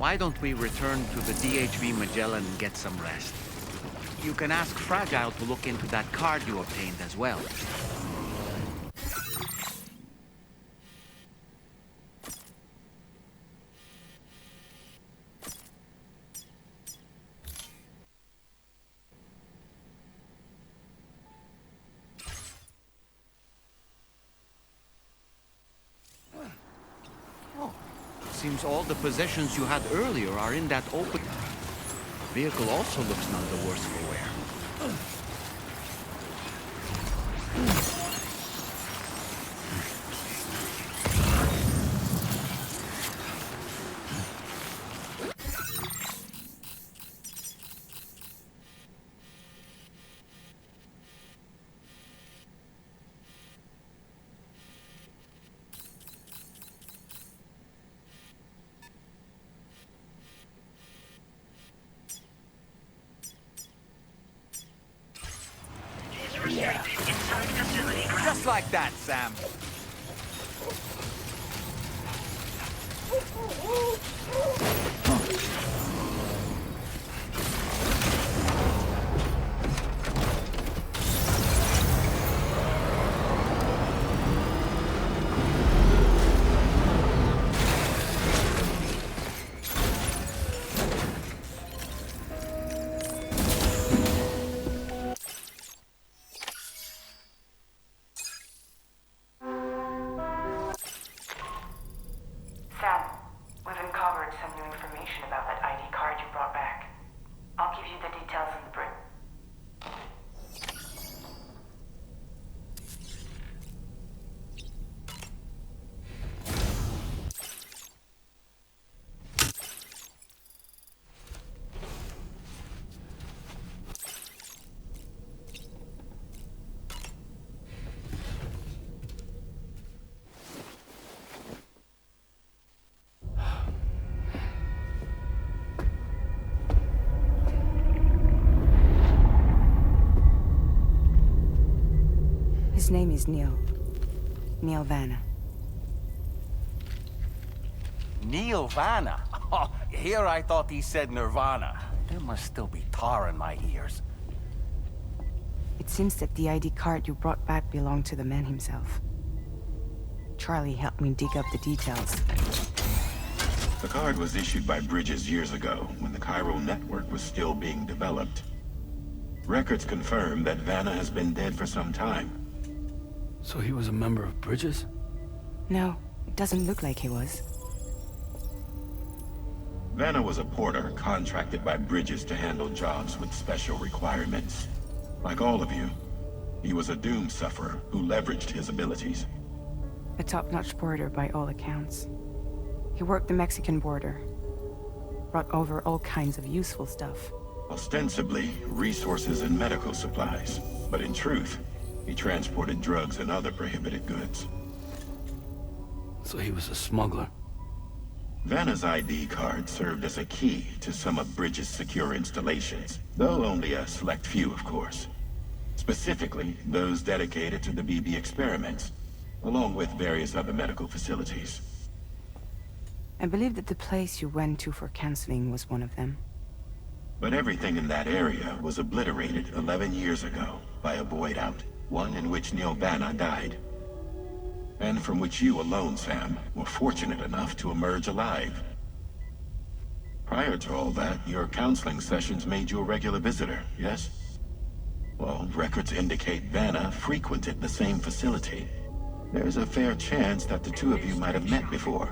why don't we return to the DHV Magellan and get some rest? You can ask Fragile to look into that card you obtained as well. Seems all the possessions you had earlier are in that open... The vehicle also looks none the worse for wear. Just like that, Sam. His name is Neil. Neil Vana. Neil Vana? Oh, here I thought he said Nirvana. There must still be tar in my ears. It seems that the ID card you brought back belonged to the man himself. Charlie helped me dig up the details. The card was issued by Bridges years ago, when the chiral network was still being developed. Records confirm that Vana has been dead for some time. So he was a member of Bridges? No, it doesn't look like he was. Vana was a porter contracted by Bridges to handle jobs with special requirements. Like all of you, he was a doom sufferer who leveraged his abilities. A top-notch porter by all accounts. He worked the Mexican border. Brought over all kinds of useful stuff. Ostensibly, resources and medical supplies. But in truth, he transported drugs and other prohibited goods. So he was a smuggler. Vana's ID card served as a key to some of Bridges' secure installations, though only a select few, of course. Specifically, those dedicated to the BB experiments, along with various other medical facilities. I believe that the place you went to for counseling was one of them. But everything in that area was obliterated 11 years ago by a void out, one in which Neil Vana died. And from which you alone, Sam, were fortunate enough to emerge alive. Prior to all that, your counseling sessions made you a regular visitor, yes? Well, records indicate Vana frequented the same facility. There's a fair chance that the two of you might have met before.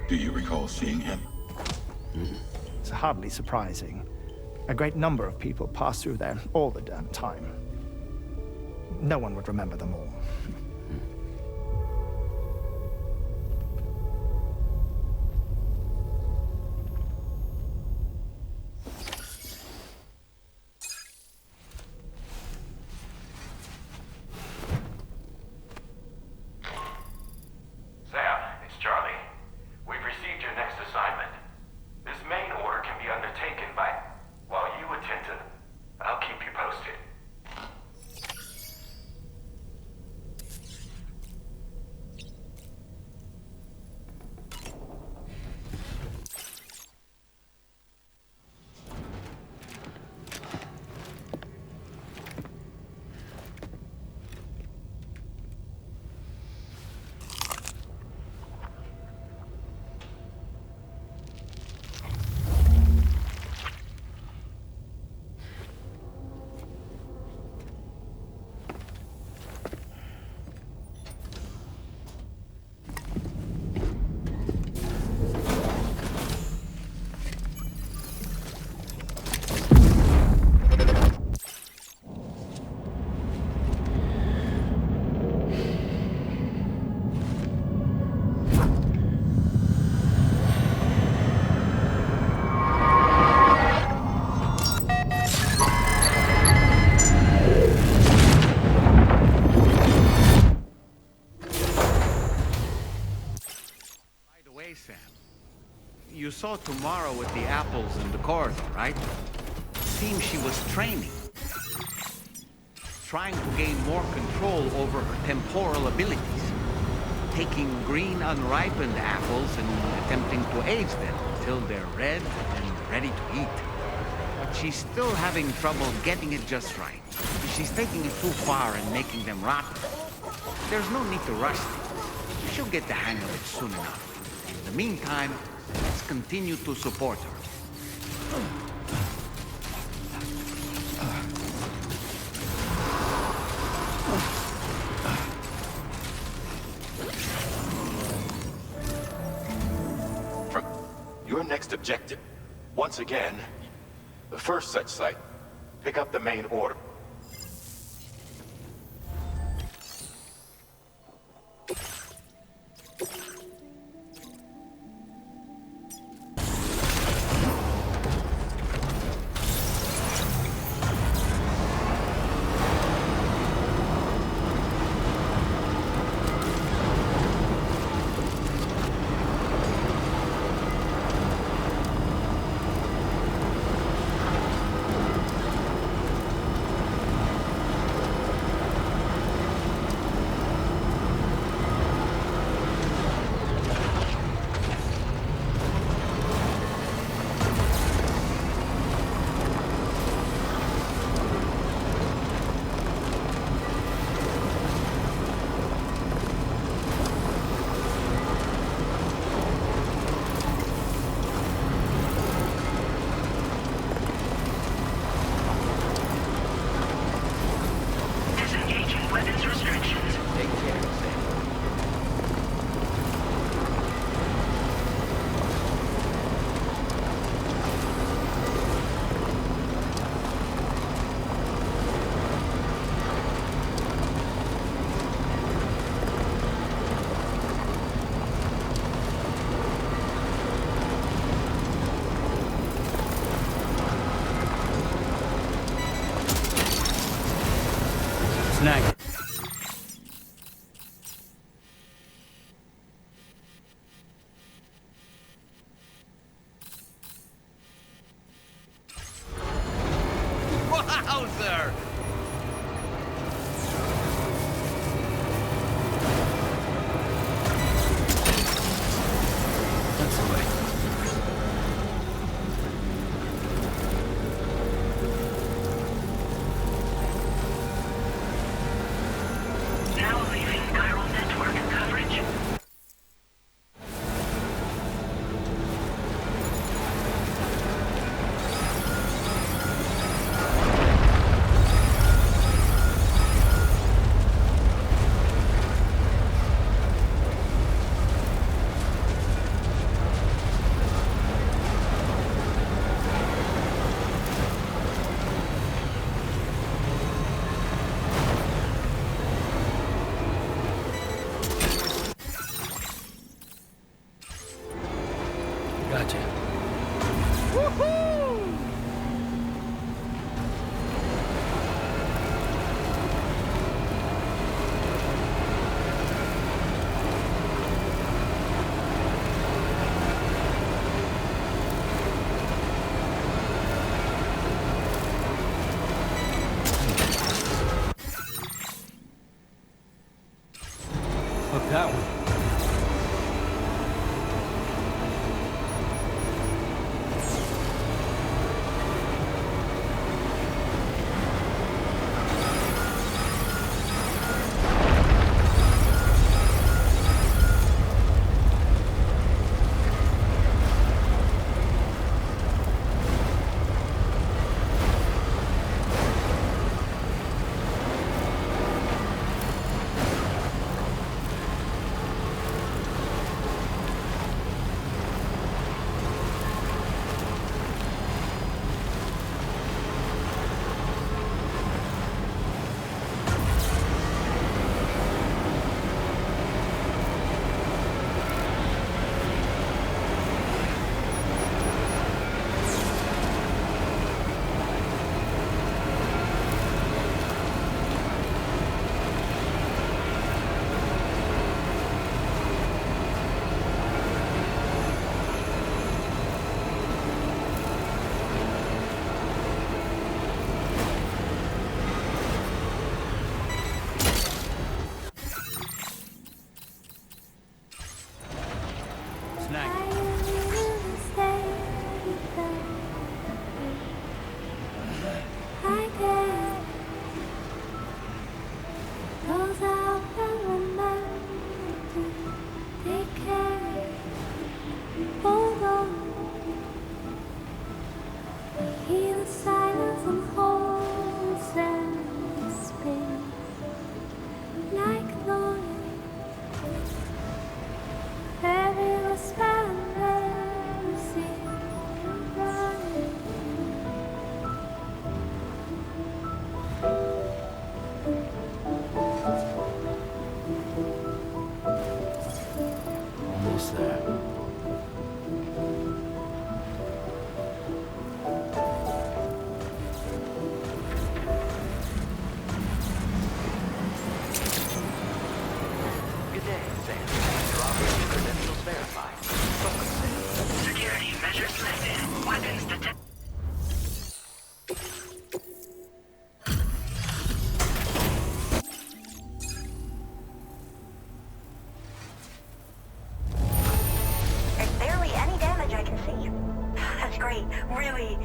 Do you recall seeing him? It's hardly surprising. A great number of people pass through there all the damn time. No one would remember them all. You saw Tomorrow with the apples in the corridor, right? Seems she was training. Trying to gain more control over her temporal abilities. Taking green unripened apples and attempting to age them until they're red and ready to eat. But she's still having trouble getting it just right. She's taking it too far and making them rotten. There's no need to rush things. She'll get the hang of it soon enough. In the meantime, let's continue to support her. From your next objective, once again, the first such site, pick up the main order. Snag it. Wowzer! That's the way. Now leaving chiral network coverage. Gotcha. Fuck that one.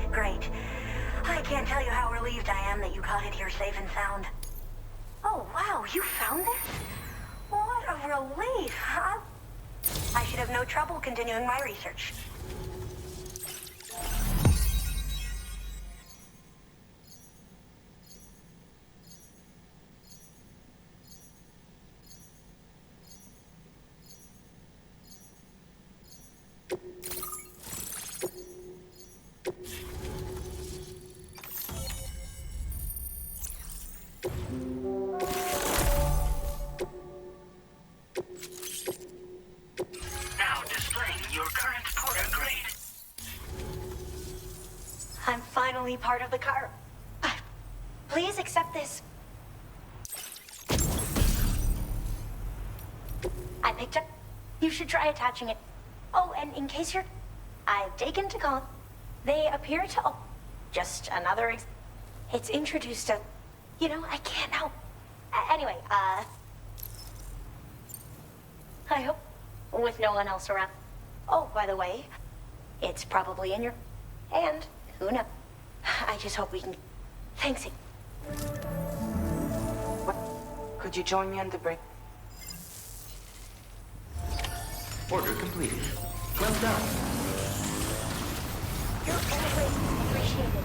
Great. I can't tell you how relieved I am that you got it here safe and sound. Oh, wow, you found this? What a relief, huh? I should have no trouble continuing my research. Now displaying your current porter grade. I'm finally part of the car. Please accept this. I picked up. You should try attaching it. Oh, and in case I've taken to call. They appear to. Oh, just another. It's introduced a. I can't help. Anyway, I hope with no one else around. Oh, by the way, it's probably in your hand. Who knows? I just hope we can. Thanks. Could you join me on the break? Order completed. Well done. You're always appreciated.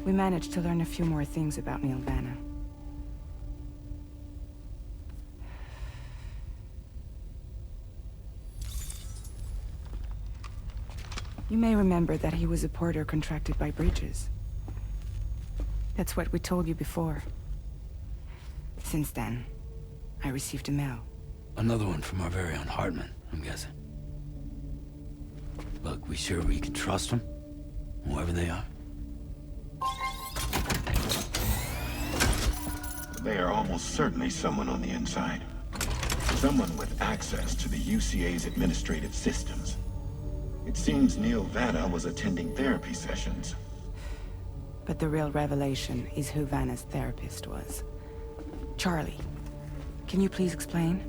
We managed to learn a few more things about Neil Vana. You may remember that he was a porter contracted by Bridges. That's what we told you before. Since then, I received a mail. Another one from our very own Hartman, I'm guessing. Look, we sure we can trust them? Whoever they are? They are almost certainly someone on the inside. Someone with access to the UCA's administrative systems. It seems Neil Vana was attending therapy sessions. But the real revelation is who Vana's therapist was. Charlie, can you please explain?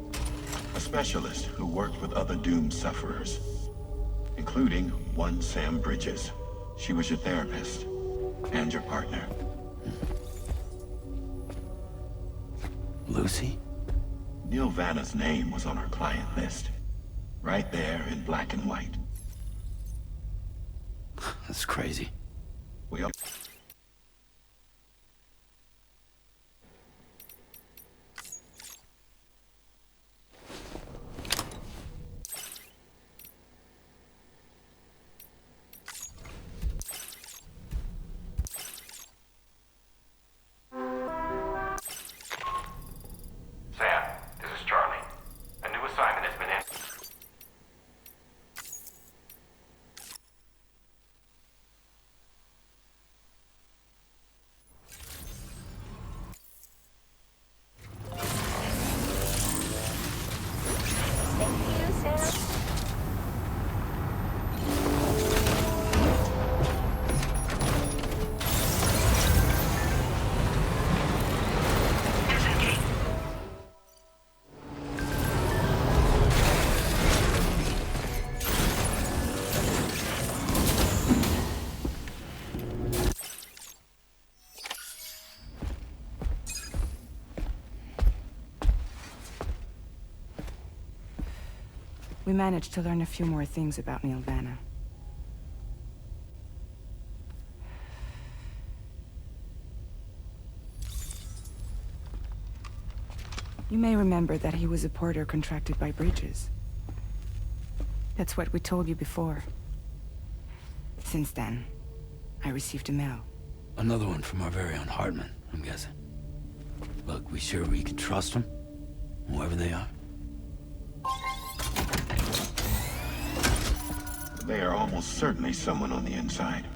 A specialist who worked with other doomed sufferers, including one Sam Bridges. She was your therapist and your partner. Lucy? Neil Vana's name was on her client list. Right there in black and white. That's crazy. We all... Sam, this is Charlie. A new assignment has been in. Thank you, Sam. We managed to learn a few more things about Neil Vana. You may remember that he was a porter contracted by Bridges. That's what we told you before. Since then, I received a mail. Another one from our very own Hartman, I'm guessing. Look, we sure we can trust them? Whoever they are? They are almost certainly someone on the inside.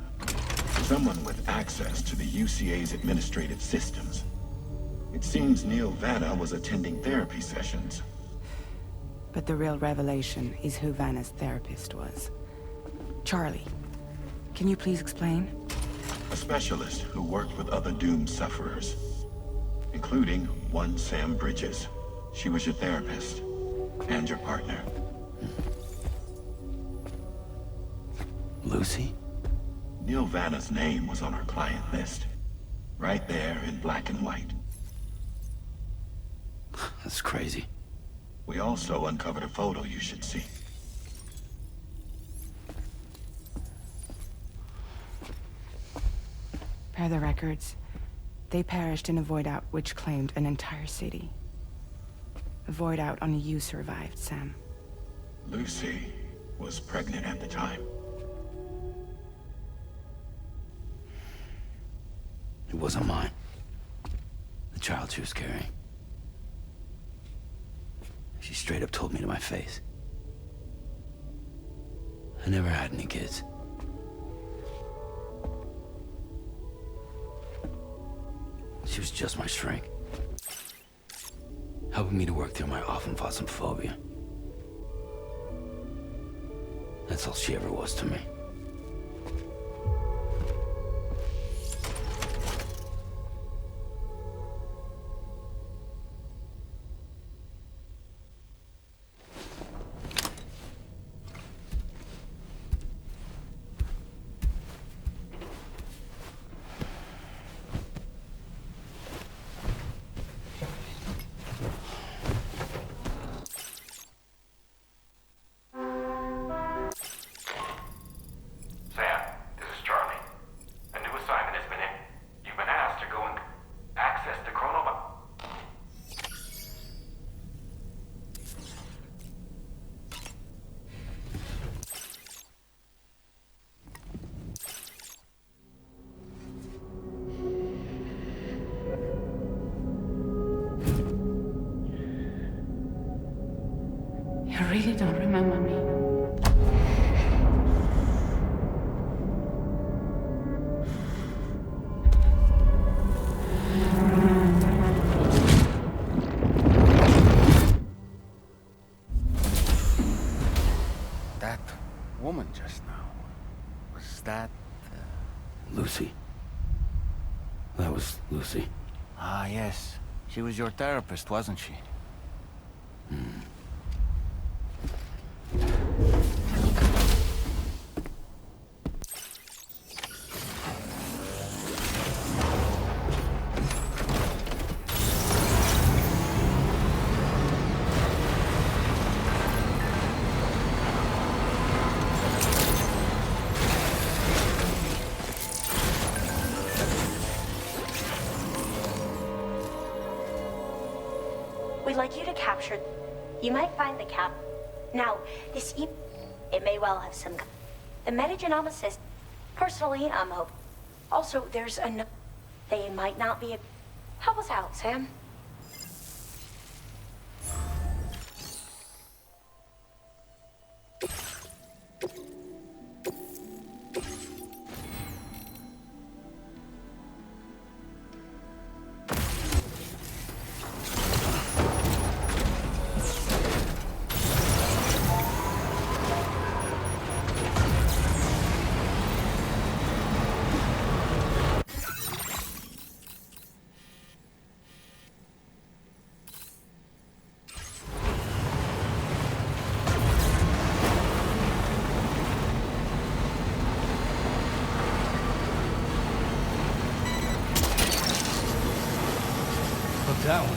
Someone with access to the UCA's administrative systems. It seems Neil Vana was attending therapy sessions. But the real revelation is who Vana's therapist was. Charlie, can you please explain? A specialist who worked with other doomed sufferers, including one Sam Bridges. She was your therapist and your partner. Lucy? Neil Vana's name was on our client list. Right there in black and white. That's crazy. We also uncovered a photo you should see. Per the records, they perished in a void out which claimed an entire city. A void out only you survived, Sam. Lucy was pregnant at the time. It wasn't mine. The child she was carrying. She straight up told me to my face. I never had any kids. She was just my shrink. Helping me to work through my often-fought phobia. That's all she ever was to me. Sam, this is Charlie. A new assignment has been in. You've been asked to go and access the chrono. You really don't remember me. That woman just now, was that... Lucy. That was Lucy. Ah, yes. She was your therapist, wasn't she? We'd like you to capture... You might find the cap. Now, this it may well have some... The metagenomicist... Personally, I'm hope. Also, there's a... They might not be a... Help us out, Sam. Down.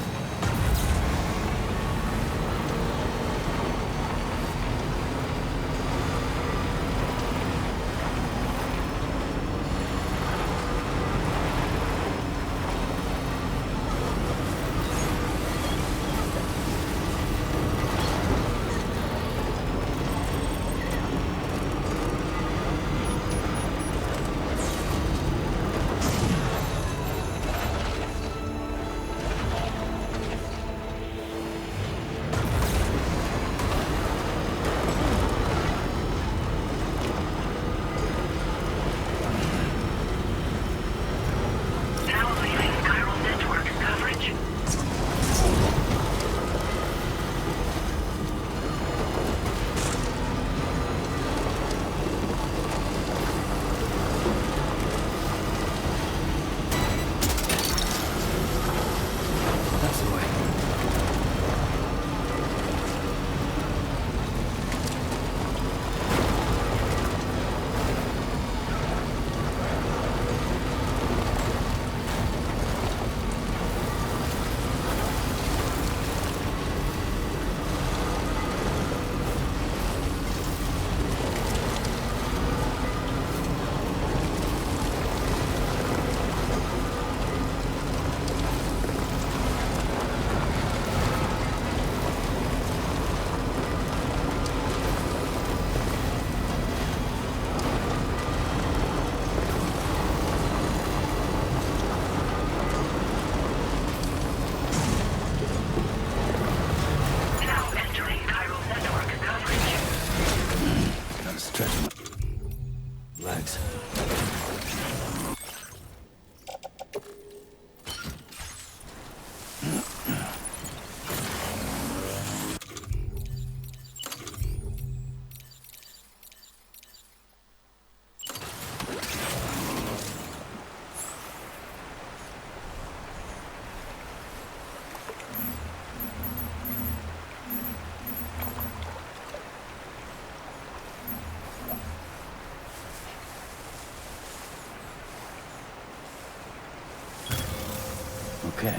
Okay.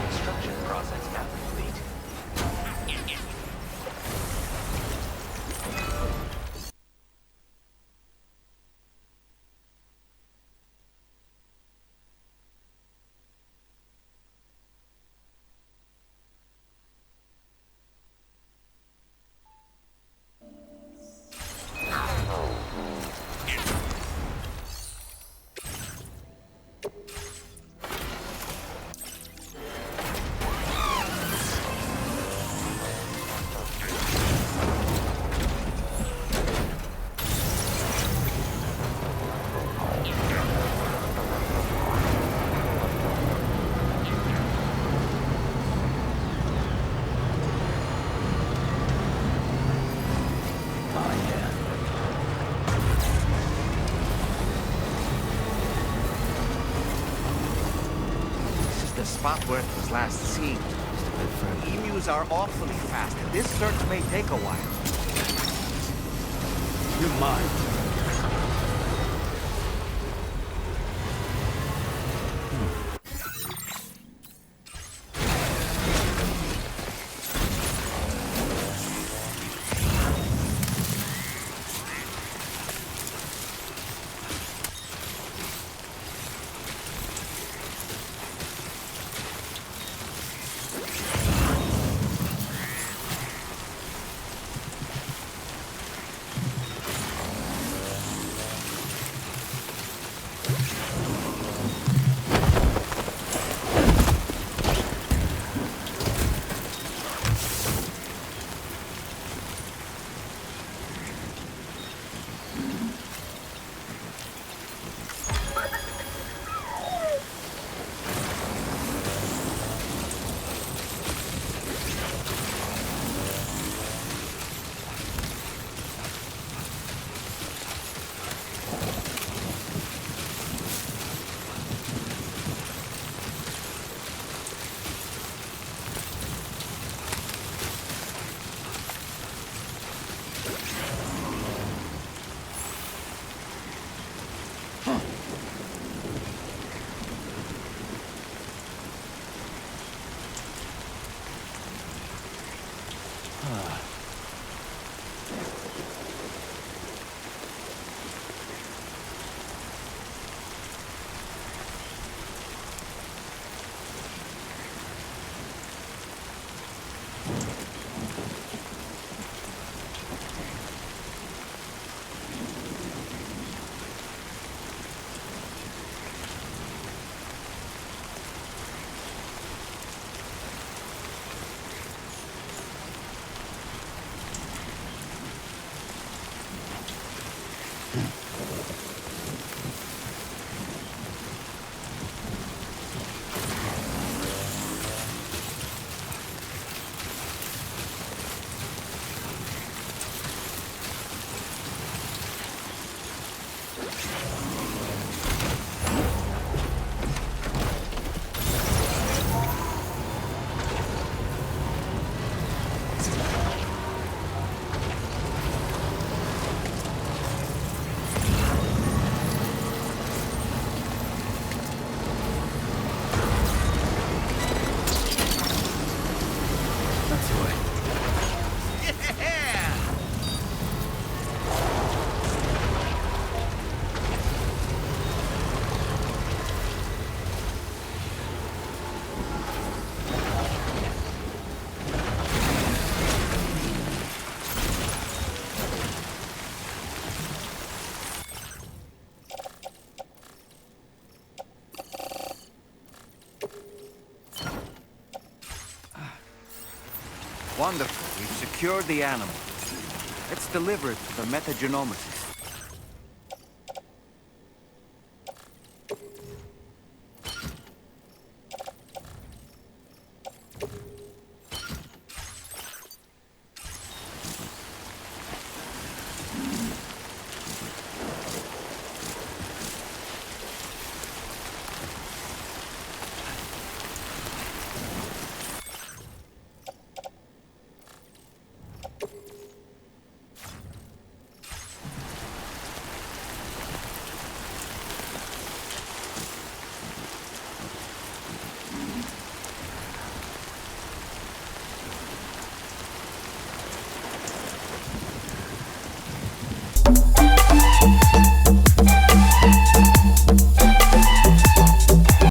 Construction process now complete. Spot where it was last seen. Emus are awfully fast. This search may take a while. You're mine. Wonderful. We've secured the animal. Let's deliver it to the metagenomicist.